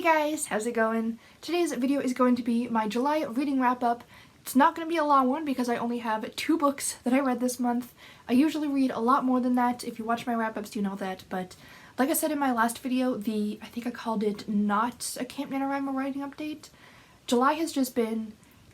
guys, how's it going? Today's video is going to be my July reading wrap-up. It's not going to be a long one because I only have 2 books that I read this month. I usually read a lot more than that. If you watch my wrap-ups, you know that, but like I said in my last video, I think I called it not a Camp NaNoWriMo writing update. July has just been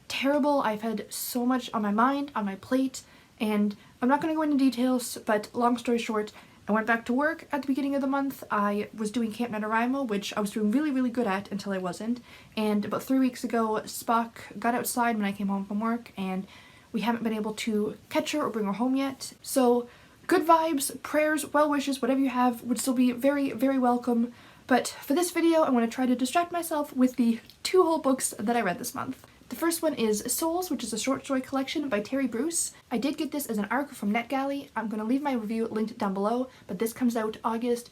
terrible. I've had so much on my mind, on my plate, and I'm not going to go into details, but long story short, I went back to work at the beginning of the month. I was doing Camp NaNoWriMo, which I was doing really good at until I wasn't. And about 3 weeks ago, Spock got outside when I came home from work, and we haven't been able to catch her or bring her home yet. So good vibes, prayers, well wishes, whatever you have would still be very welcome. But for this video, I want to try to distract myself with the 2 whole books that I read this month. The first one is Souls, which is a short story collection by Terry Bruce. I did get this as an ARC from NetGalley. I'm going to leave my review linked down below, but this comes out August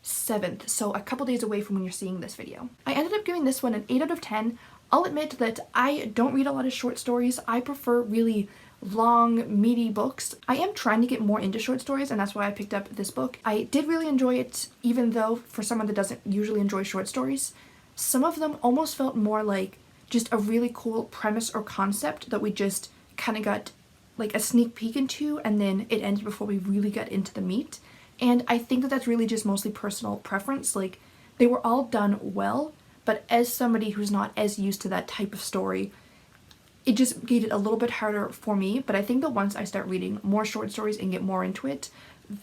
7th, so a couple days away from when you're seeing this video. I ended up giving this one an 8 out of 10. I'll admit that I don't read a lot of short stories. I prefer really long, meaty books. I am trying to get more into short stories, and that's why I picked up this book. I did really enjoy it, even though for someone that doesn't usually enjoy short stories, some of them almost felt more like just a really cool premise or concept that we just kind of got like a sneak peek into, and then it ended before we really got into the meat. And I think that that's really just mostly personal preference. Like, they were all done well, but as somebody who's not as used to that type of story, it just made it a little bit harder for me. But I think that once I start reading more short stories and get more into it,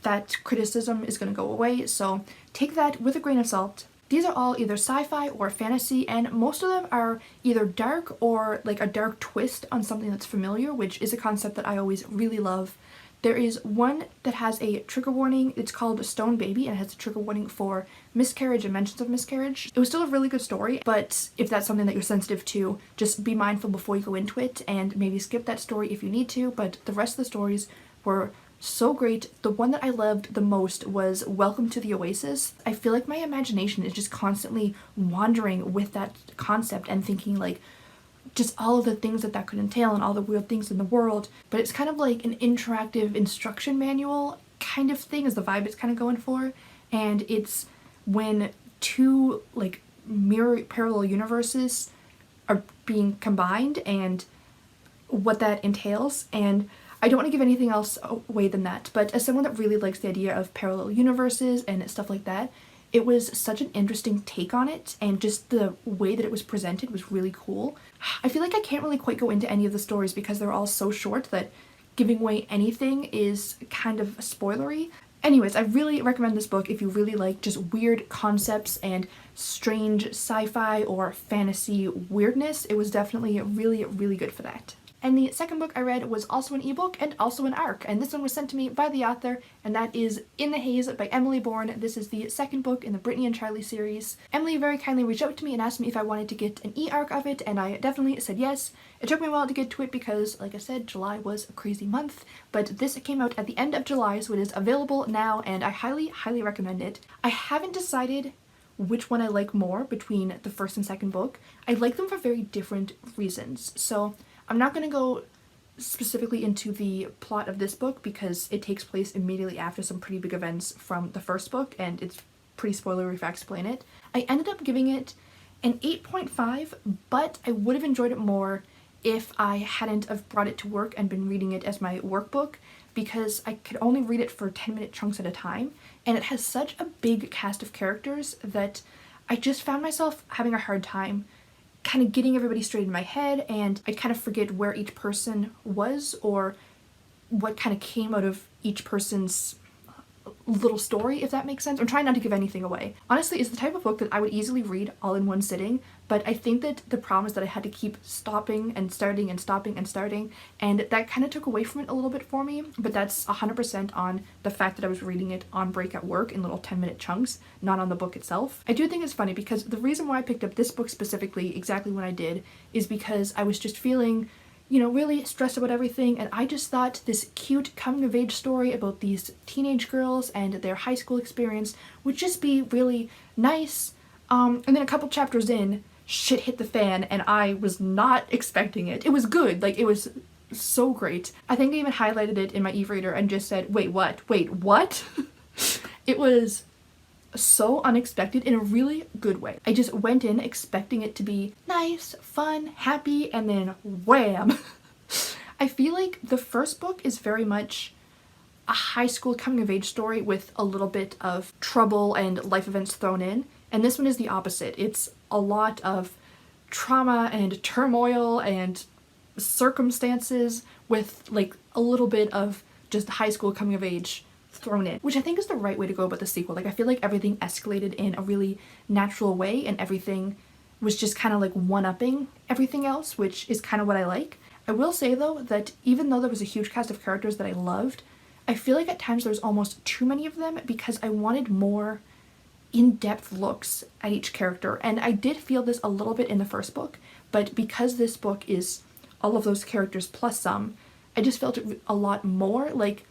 that criticism is going to go away. So take that with a grain of salt. These are all either sci-fi or fantasy, and most of them are either dark or like a dark twist on something that's familiar, which is a concept that I always really love. There is one that has a trigger warning. It's called Stone Baby, and it has a trigger warning for miscarriage and mentions of miscarriage. It was still a really good story, but if that's something that you're sensitive to, just be mindful before you go into it and maybe skip that story if you need to, but the rest of the stories were so great. The one that I loved the most was Welcome to the Oasis. I feel like my imagination is just constantly wandering with that concept and thinking like just all of the things that could entail and all the weird things in the world. But it's kind of like an interactive instruction manual kind of thing is the vibe it's kind of going for. And it's when 2 like mirror parallel universes are being combined and what that entails. And I don't want to give anything else away than that, but as someone that really likes the idea of parallel universes and stuff like that, it was such an interesting take on it, and just the way that it was presented was really cool. I feel like I can't really quite go into any of the stories because they're all so short that giving away anything is kind of spoilery. Anyways, I really recommend this book if you really like just weird concepts and strange sci-fi or fantasy weirdness. It was definitely really good for that. And the second book I read was also an ebook and also an ARC, and this one was sent to me by the author, and that is In the Haze by Emily Bourne. This is the second book in the Brittany and Charlie series. Emily very kindly reached out to me and asked me if I wanted to get an e-ARC of it, and I definitely said yes. It took me a while to get to it because, like I said, July was a crazy month, but this came out at the end of July, so it is available now, and I highly recommend it. I haven't decided which one I like more between the first and second book. I like them for very different reasons, so I'm not going to go specifically into the plot of this book because it takes place immediately after some pretty big events from the first book, and it's pretty spoilery if I explain it. I ended up giving it an 8.5, but I would have enjoyed it more if I hadn't have brought it to work and been reading it as my workbook, because I could only read it for 10-minute chunks at a time, and it has such a big cast of characters that I just found myself having a hard time kind of getting everybody straight in my head, and I kind of forget where each person was or what kind of came out of each person's little story, if that makes sense. I'm trying not to give anything away. Honestly, it's the type of book that I would easily read all in one sitting, but I think that the problem is that I had to keep stopping and starting and stopping and starting, and that kind of took away from it a little bit for me, but that's 100% on the fact that I was reading it on break at work in little 10-minute chunks, not on the book itself. I do think it's funny because the reason why I picked up this book specifically exactly when I did is because I was just feeling, you know, really stressed about everything, and I just thought this cute coming-of-age story about these teenage girls and their high school experience would just be really nice. And then a couple chapters in, shit hit the fan, and I was not expecting it. It was good, like, it was so great. I think I even highlighted it in my e-reader and just said, wait, what? It was so unexpected in a really good way. I just went in expecting it to be nice, fun, happy, and then wham! I feel like the first book is very much a high school coming of age story with a little bit of trouble and life events thrown in, and this one is the opposite. It's a lot of trauma and turmoil and circumstances with like a little bit of just high school coming of age thrown in, which I think is the right way to go about the sequel. Like, I feel like everything escalated in a really natural way and everything was just kind of like one-upping everything else, which is kind of what I like. I will say though that even though there was a huge cast of characters that I loved, I feel like at times there was almost too many of them because I wanted more in-depth looks at each character, and I did feel this a little bit in the first book, but because this book is all of those characters plus some, I just felt it a lot more. Like,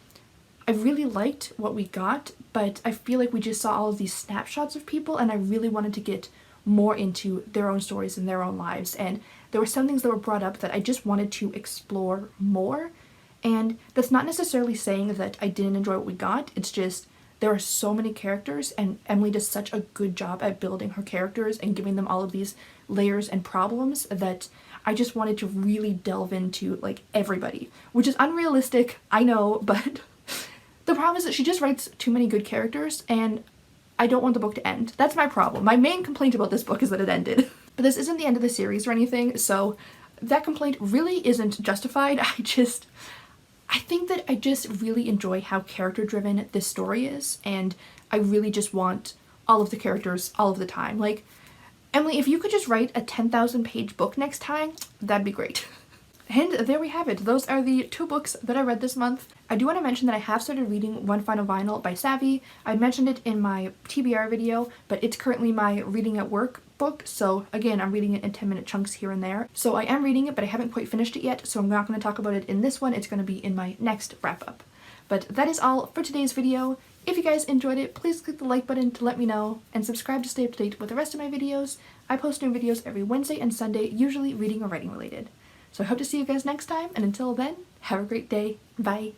I really liked what we got, but I feel like we just saw all of these snapshots of people, and I really wanted to get more into their own stories and their own lives, and there were some things that were brought up that I just wanted to explore more. And that's not necessarily saying that I didn't enjoy what we got, it's just there are so many characters and Emily does such a good job at building her characters and giving them all of these layers and problems that I just wanted to really delve into like everybody, which is unrealistic, I know, but the problem is that she just writes too many good characters and I don't want the book to end. That's my problem. My main complaint about this book is that it ended. But this isn't the end of the series or anything, so that complaint really isn't justified. I think that I just really enjoy how character driven this story is, and I really just want all of the characters all of the time. Like, Emily, if you could just write a 10,000 page book next time, that'd be great. And there we have it. Those are the 2 books that I read this month. I do want to mention that I have started reading One Final Vinyl by Savvy. I mentioned it in my TBR video, but it's currently my reading at work book, so again, I'm reading it in 10-minute chunks here and there. So I am reading it, but I haven't quite finished it yet, so I'm not going to talk about it in this one. It's going to be in my next wrap-up. But that is all for today's video. If you guys enjoyed it, please click the like button to let me know, and subscribe to stay up to date with the rest of my videos. I post new videos every Wednesday and Sunday, usually reading or writing related. So I hope to see you guys next time, and until then, have a great day. Bye!